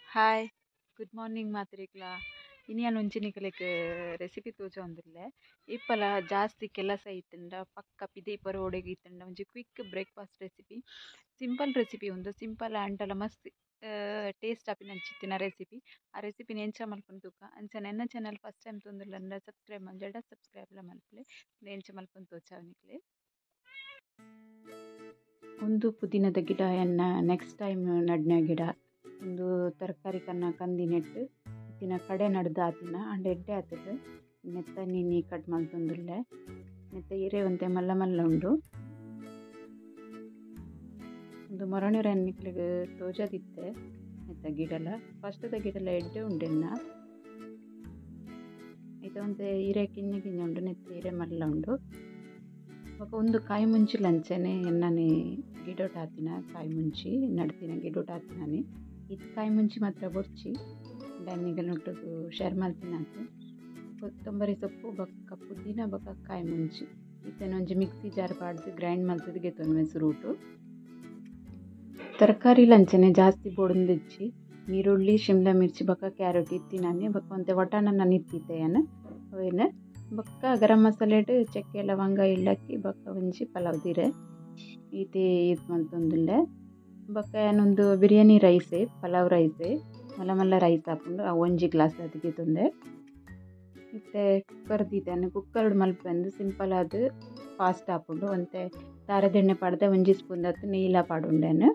Hi good morning ಮಾತ್ರಿಕ್ಲಾ ಇನಿಯನ್ ಒಂಜಿನಿಕಲೆಗ್ recipe ತೋಜೊಂದುಲ್ಲೆ ಇಪ್ಪಲ ಜಾಸ್ತಿ ಕೆಲಸ ಇತ್ತಂಡ ಪಕ್ಕ ಪಿದೆ ಬರೋಡೆಗ್ ಇತ್ತಂಡ ಒಂಜಿ quick breakfast recipe simple recipe ಉಂದು ಸಿಂಪಲ್ ಆಂಡಲ ಮಸ್ತ್ ಟೇಸ್ಟ್ ಆಪಿನಂಚಿತ್ತಿನ ರೆಸಿಪಿ ಆ ರೆಸಿಪಿನ ಎಂಚ ಮಲ್ಪುನ ತೂಕ ಅಂಚನೆ ಎನ್ನ ಚಾನಲ್ ಫಸ್ಟ್ ಟೈಮ್ ತೊಂದುರ್ಲಂಡ ಸಬ್ಸ್ಕ್ರೈಬ್ ಮಂಜಾಡ ಸಬ್ಸ್ಕ್ರೈಬ್ಲ ಮಲ್ಪಲೆ ಎಂಚ ಮಲ್ಪುನ ತೋಜಾವನಿಕ್ಲೆ ಒಂದು ಪುದೀನದ ಗಿಡ ಎನ್ನ ನೆಕ್ಸ್ಟ್ ಟೈಮ್ ನಡ್ನ ಗಿಡ ಒಂದು ತರಕಾರಿ ಕಂದಿ ನೆಟ್ಟು ಇತ್ತಿನ ಕಡೆ ನಡ್ದು ಆತಿನ ಅಂಡ ಎಡ್ಡೆ ಆತದ ನೆತ್ತ ನೀನಿ ಕಟ್ ಮಲ್ತೊಂದುಲ್ಲೆ ನೆತ್ತ ಇರೆ ಒಂತೆ ಮಲ್ಲ ಮಲ್ಲ ಉಂಡು ಒಂದು ಮೊರಣೂರ ಎನ್ನಿಕ್ಲೆಗ್ ತೋಜದಿತ್ತೆ ನೆತ್ತ ಗಿಡಲ ಫಸ್ಟ್ದ ಗಿಡಲ ಎಡ್ಡೆ ಉಂಡೆನ್ನ ಐತ ಒಂತೆ ಇರೆ ಕಿಂಜ ಕಿಂಜ ಉಂಡು ನೆತ್ತ ಇರೆ ಮಲ್ಲ ಉಂಡು ಬೊಕ ಒಂದು ಕಾಯಿ ಮುಂಚಿ ಲಂಚನೆ ಎನ್ನನೆ ಗಿಡೋಟ ಆತಿನ ಕಾಯಿ ಮುಂಚಿ ನಡ್ತಿನ ಗಿಡೋಟ ಆತಿನಾನೆ ಇದು ಕಾಯಿ ಮುಂಚಿ ಮಾತ್ರ ಬೊರ್ಚಿ ಡನ್ನಿಗನೊಟ್ಟಿಗೂ ಶೇರ್ ಮಲ್ತಿನಾತೆ ಕೊತ್ತಂಬರಿ ಸೊಪ್ಪು ಬೊಕ್ಕ ಪುದೀನ ಬೊಕ ಕಾಯಿ ಮುಂಚಿ ಇತ್ತನ ಒಂಜಿ ಮಿಕ್ಸಿ ಜಾರ್ ಪಾಡ್ದು ಗ್ರೈಂಡ್ ಮಲ್ತದ ಗೆತ್ತೊಂದು ಮೆಸುರೂಟು ತರಕಾರಿ ಲಂಚನೆ ಜಾಸ್ತಿ ಬೋಡಂದಿಚ್ಚಿ ನೀರುಳ್ಳಿ ಶಿಮ್ಲಾ ಮಿರ್ಚಿ ಬೊಕ ಕ್ಯಾರೆಟ್ ಇತ್ತಿನಾನೆ ಬೊಕ ಒಂತೆ ವಟಾಣನ ನಿತ್ತಿತ್ತೇಯನ ಅವೇನ ಬೊಕ್ಕ ಗರಂ ಮಸಾಲೆಡ್ ಚಕ್ಕೆ ಲವಂಗ ಇಳ್ಳಕ್ಕಿ ಬೊಕ ಒಂಜಿ ಪಲಾವ್ ದಿರೆ ಈತೆ ಇದು ಮಲ್ತೊಂದುಲ್ಲೆ ಬೊಕ ಏನೊಂದು ಬಿರಿಯಾನಿ ರೈಸೆ ಪಲಾವ್ ರೈಸೆ ಮಲ್ಲ ಮಲ್ಲ ರೈಸ್ ಹಾಕೊಂಡು ಆ ಒಂಜಿ ಗ್ಲಾಸ್ ಅದಕ್ಕೆ ತೊಂದೆ ಮತ್ತೆ ಕುಕ್ಕರ್ ದೀತೇನೆ ಕುಕ್ಕರ್ಡ್ ಮಲ್ಪಂದು ಸಿಂಪಲ್ ಆದ್ ಫಾಸ್ಟ್ ಹಾಕೊಂಡು ಒಂತೆ ತಾರದೆಣ್ಣೆ ಪಾಡ್ದೆ ಒಂಜಿ ಸ್ಪೂನ್ ದತ್ತು ನೀಲ ಪಾಡುಂಡೆನು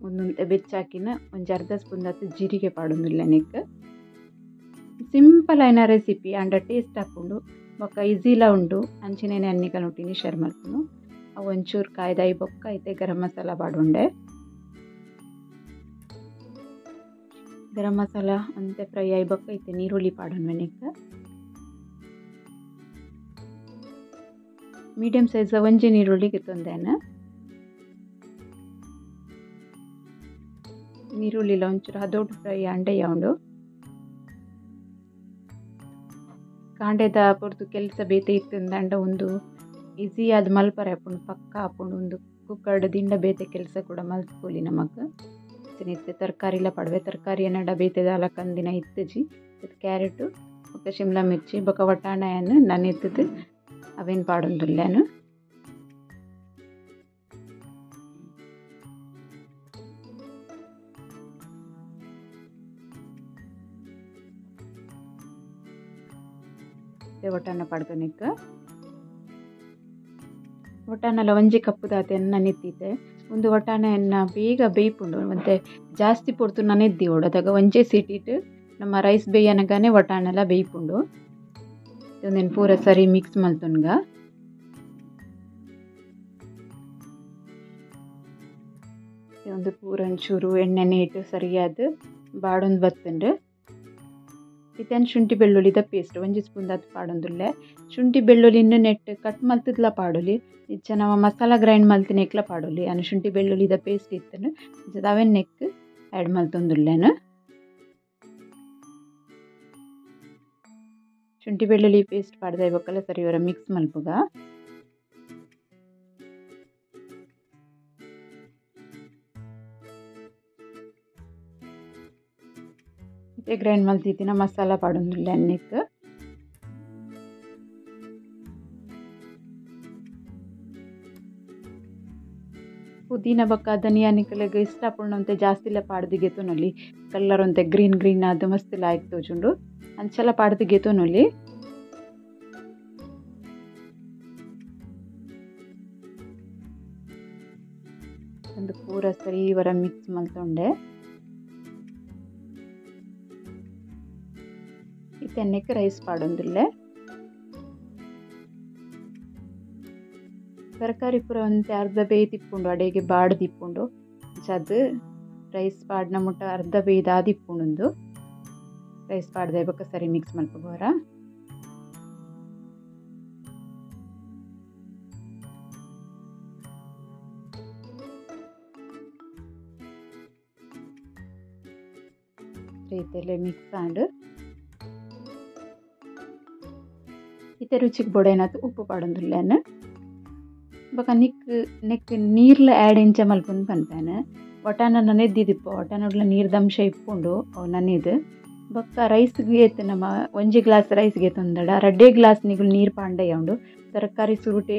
ಒಂದೊಂತೆ ಬೆಚ್ಚಾಕಿನ ಒಂಜಿ ಅರ್ಧ ಸ್ಪೂನ್ ದತ್ತು ಜೀರಿಗೆ ಪಾಡುಂದಿಲ್ಲ ನೆಕ್ ಸಿಂಪಲ್ ಐನ ರೆಸಿಪಿ ಅಂಡ ಟೇಸ್ಟ್ ಹಾಕೊಂಡು ಬೊಕ್ಕ ಈಸಿಲ ಉಂಡು ಅಂಚಿನೇನೆ ಅನ್ನಿಕನೊಟ್ಟಿನಿ ಶೇರ್ ಮಲ್ಪುನು ಅವು ಒಂಚೂರು ಕಾಯ್ದಾಯಿ ಬೊಕ್ಕ ಐತೆ ಗರಂ ಮಸಾಲ ಪಾಡುಂಡೆ ಗರಂ ಮಸಾಲ ಅಂತೆ ಫ್ರೈ ಆಯಿ ಬೊಕ್ಕ ಐತೆ ನೀರುಳ್ಳಿ ಪಾಡೋಣ ನೆಕ್ ಮೀಡಿಯಂ ಸೈಜ್ ಒಂಜಿ ನೀರುಳ್ಳಿಗೆ ತೊಂದೇನ ನೀರುಳ್ಳಿಲ ಒಂಚೂರು ಹದೋಟು ಫ್ರೈ ಅಂಡೆಯ ಉಂಡು ಕಾಂಡೆದ ಪೊರ್ತು ಕೆಲಸ ಬೇತೆ ಇತ್ತಂದಂಡ ಒಂದು ಈಸಿ ಆದ ಮಲ್ಪರೆ ಹಾಕೊಂಡು ಪಕ್ಕ ಹಾಕೊಂಡು ಒಂದು ಕುಕ್ಕರ್ಡ್ ದಿಂಡ ಬೇತೆ ಕೆಲಸ ಕೂಡ ಮಲ್ತ್ಕೊಲಿ ನಮಕ್ ಇತ್ತೆ ತರಕಾರಿಲ ಪಡವೆ ತರಕಾರಿ ಎನ್ನಡ ಬೇತೆದ ಅಲ ಕಂದಿನ ಇತ್ತಜಿ ಕ್ಯಾರೆಟ್ ಬೊಕ ಶಿಮ್ಲಾ ಮಿರ್ಚಿ ಬೊಕ ವಟಾಣಯನ್ನು ನಾನು ಇತ್ತದು ಅವೇನು ಪಾಡೊಂದುಲ್ಲೇನು ವಟಾಣ ಪಾಡ್ದನಿಕ್ಕ ವಟಾಣಲ ಒಂಜಿ ಕಪ್ಪು ದಾತೆ ಎನ್ನ ನಿತ್ತಿತೆ ಒಂದು ವಟಾಣ ಎನ್ನ ಬೇಗ ಬೇಯ್ಪುಂಡು ಮತ್ತೆ ಜಾಸ್ತಿ ಪೊರ್ತು ನನೆದ್ದಿ ಓಡದಾಗ ಒಂಜೇ ಸೀಟಿಟ್ಟು ನಮ್ಮ ರೈಸ್ ಬೇಯನಗಾನೆ ವಟಾಣಲ ಬೇಯ್ಪುಂಡು ಒಂದೇನು ಪೂರ ಸರಿ ಮಿಕ್ಸ್ ಮಲ್ತೊನ್ಗ ಒಂದು ಪೂರ ಒಂಚೂರು ಎಣ್ಣೆ ನೀಟು ಸರಿಯಾದ ಬಾಡೊಂದು ಬತ್ತುಂಡು ಇತ್ತೇನು ಶುಂಠಿ ಬೆಳ್ಳುಳ್ಳಿದ ಪೇಸ್ಟ್ ಒಂಜಿ ಸ್ಪೂನ್ ದತ್ತು ಪಾಡೊಂದುಲ್ಲೆ ಶುಂಠಿ ಬೆಳ್ಳುಳ್ಳಿನ ನೆಟ್ಟು ಕಟ್ ಮಲ್ತದ್ಲ ಪಾಡೊಲಿ ಇಚ್ಚ ನಾವು ಮಸಾಲ ಗ್ರೈಂಡ್ ಮಲ್ತಿನೆಕ್ಲ ಪಾಡೊಲಿ ಅನ್ನು ಶುಂಠಿ ಬೆಳ್ಳುಳ್ಳಿದ ಪೇಸ್ಟ್ ಇತ್ತನು ಅವೆನ್ ನೆಕ್ ಆ್ಯಡ್ ಮಲ್ತೊಂದುಲ್ಲೇನು ಶುಂಠಿ ಬೆಳ್ಳುಳ್ಳಿ ಪೇಸ್ಟ್ ಪಾಡ್ದ ಇವಕ್ಕೆಲ್ಲ ಸರಿ ಇವರ ಮಿಕ್ಸ್ ಮಲ್ಪುಗ ಗ್ರೈಂಡ್ ಮಲ್ತಿತ್ತಿನ ಮಸಾಲ ಪಾಡೊಂದುಲ್ಲೆ ಅನ್ನೆಕ್ ಪುದೀನ ಬೊಕ್ಕ ಧನಿಯಾ ನಿಕಲೆಗ್ ಇಷ್ಟ ಪುಂಡಂತೆ ಜಾಸ್ತಿಲ ಪಾಡ್ದಿಗೆ ತೊನೊಲಿ ಕಲರ್ ಒಂತೆ ಗ್ರೀನ್ ಗ್ರೀನ್ ಆದ ಮಸ್ತ್ ಲಾಯ್ಕ್ ತೋಜುಂಡು ಅಂಚೆಲ್ಲ ಪಾಡ್ದಿಗೆ ತೊನೊಲಿ ಒಂದು ಪೂರ ಸರಿ ಇವರ ಮಿಕ್ಸ್ ಮಲ್ತೊಂಡೆ ಇತ್ತೆನ್ನೆಕ್ ರೈಸ್ ಪಾಡೊಂದುಲ್ಲೆ ತರಕಾರಿ ಪೂರ ಒಂತೆ ಅರ್ಧ ಬೇಯ್ತಿಪ್ಪುಂಡು ಅಡೆಗೆ ಬಾಡ್ದಿಪ್ಪುಂಡು ಅದು ರೈಸ್ ಪಾಡ್ನ ಮುಟ್ಟ ಅರ್ಧ ಬೇಯ್ದು ಆದಿಪ್ಪುಂಡು ರೈಸ್ ಪಾಡ್ದೆ ಬೊಕ್ಕ ಸರಿ ಮಿಕ್ಸ್ ಮಲ್ಪಗೋರ ರೀತಿಯಲ್ಲಿ ಮಿಕ್ಸ್ ಆಂಡ್ ಇತ್ತೆ ರುಚಿಗೆ ಬೋಡೇನಾತು ಉಪ್ಪು ಪಾಡೊಂದುಲ್ಲೇನು ಬೊಕ ನೆಕ್ ನೀರ್ಲ ಆ್ಯಡ್ ಎಂಚ ಮಲ್ಪುಂದು ಪನ್ಪೇನೆ ಒಟಾನ ನೆದ್ದಿದಿಪ್ಪ ಒಟಾನೊಡ್ಲ ನೀರ್ದಂಶ ಇಪ್ಪುಂಡು ಅವು ನನಿದು ಬೊಕ್ಕ ರೈಸ್ಗೆ ಏತ್ ನಮ್ಮ ಒಂಜಿ ಗ್ಲಾಸ್ ರೈಸ್ಗೆ ತೊಂದಡ 2 ಗ್ಲಾಸ್ ನಿಗುಲು ನೀರು ಪಾಂಡಯ್ಯ ಉಂಡು. ತರಕಾರಿ ಸುರುಟೆ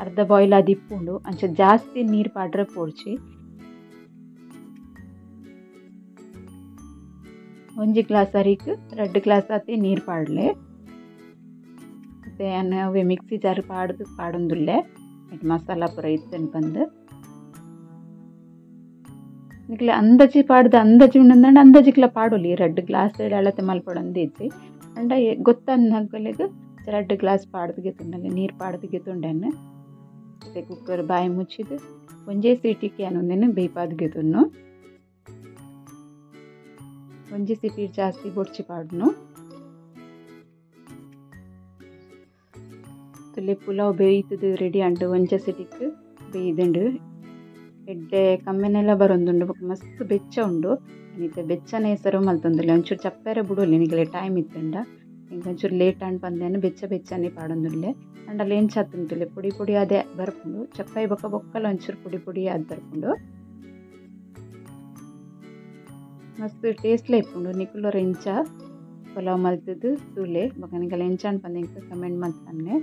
ಅರ್ಧ ಬಾಯ್ಲ್ ಅದು ಇಪ್ಪುಂಡು ಅಂಚ ಜಾಸ್ತಿ ನೀರು ಪಾಡ್ರೆ ಪೋಡ್ಚಿ. ಒಂಜಿ ಗ್ಲಾಸ್ ಅರಿಕ್ 2 ಗ್ಲಾಸ್ ಅತಿ ನೀರು ಪಾಡ್ಲೆ ಮತ್ತೆ ಅವೇ ಮಿಕ್ಸಿ ಜಾರ್ ಪಾಡೊಂದುಲ್ಲೆ ಮಸಾಲ ಪೂರ ಇತ್ತೇನು ಬಂದು ನಿಕ್ಲೆ ಅಂದಾಜಿ ಪಾಡ್ದು ಅಂದಾಜಿ ಉಂಡಂದ್ರೆ ಅಂದಾಜಿಕ್ಲ ಪಾಡೋಲಿ 2 ಗ್ಲಾಸ್ ಅಳತೆ ಮಲ್ಪಡೊಂದಿಜ್ಜಿ ಅಂಡ ಗೊತ್ತನ್ನಗಲಿಗೆ 2 ಗ್ಲಾಸ್ ಪಾಡ್ದಿಗೆ ತುಂಡಲ್ಲ ನೀರು ಪಾಡ್ದಿಗೆ ತುಂಡನ್ನು ಮತ್ತೆ ಕುಕ್ಕರ್ ಬಾಯಿ ಮುಚ್ಚಿದ್ದು ಒಂಜೇ ಸೀಟಿಗೆ ಅನ್ನೊಂದೇನು ಬೇಯ್ಪಾದ್ಗೆ ತುನ್ನು ಒಂಜಿ ಸೀಟಿ ಜಾಸ್ತಿ ಬೊಡ್ಚಿ ಪಾಡ್ನು ತುಲೆ ಪುಲಾವ್ ಬೇಯ್ತದು ರೆಡಿ ಅಂಡು ಒಂಜ ಸೀಟಿಗೆ ಬೇಯ್ದುಂಡು ಎಡ್ಡೆ ಕಮ್ಮೆನೆಲ್ಲ ಬರೊಂದುಂಡು ಬೊಕ ಮಸ್ತ್ ಬೆಚ್ಚ ಉಂಡು. ನಿತ್ತೆ ಬೆಚ್ಚನ ಹೆಸರು ಮಲ್ತೊಂದುಲ್ಲೆ ಒಂಚೂರು ಚಪ್ಪೆರೆ ಬಿಡೋಲಿ ನಿಗಲೆ ಟೈಮ್ ಇತ್ತುಂಡ ಈಗ ಒಂಚೂರು ಲೇಟ್ ಅಂಡ್ ಬಂದೇನು ಬೆಚ್ಚನೆ ಪಾಡೊಂದುಲ್ಲೆ ಅಂಡಲ್ಲ ಏನು ಚತ್ತುಂಟುಲ್ಲೆ ಪುಡಿ ಪುಡಿ ಅದೇ ಬರ್ಪುಂಡು ಚಪ್ಪಾಯಿ ಬೊಕ್ಕ ಬೊಕ್ಕಲ ಒಂಚೂರು ಪುಡಿ ಪುಡಿ ಅದು ಬರ್ಪುಂಡು ಮಸ್ತ್ ಟೇಸ್ಟ್ಲ ಇಪ್ಪುಂಡು. ನಿಕುಲೋರ ಇಂಚ ಪಲಾವ್ ಮಲ್ತದು ತೂಲೆ ಬೊಕ ನಿಗಲ ಎಂಚ ಅಂಡ್ ಬಂದು ಕಮೆಂಟ್ ಮಲ್ಪನ್ನೆ.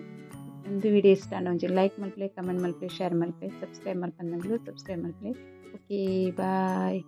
ಒಂದು ವಿಡಿಯೋ ಇಷ್ಟ ಒಂಚೂರು ಲೈಕ್ ಮಲ್ಪಲೆ ಕಮೆಂಟ್ ಮಲ್ಪಲೆ ಶೇರ್ ಮಲ್ಪಲೆ ಸಬ್ಸ್ಕ್ರೈಬ್ ಮಲ್ಪಂದಂಗ್ಲು ಸಬ್ಸ್ಕ್ರೈಬ್ ಮಲ್ಪಲೆ. ಓಕೆ ಬಾಯ್.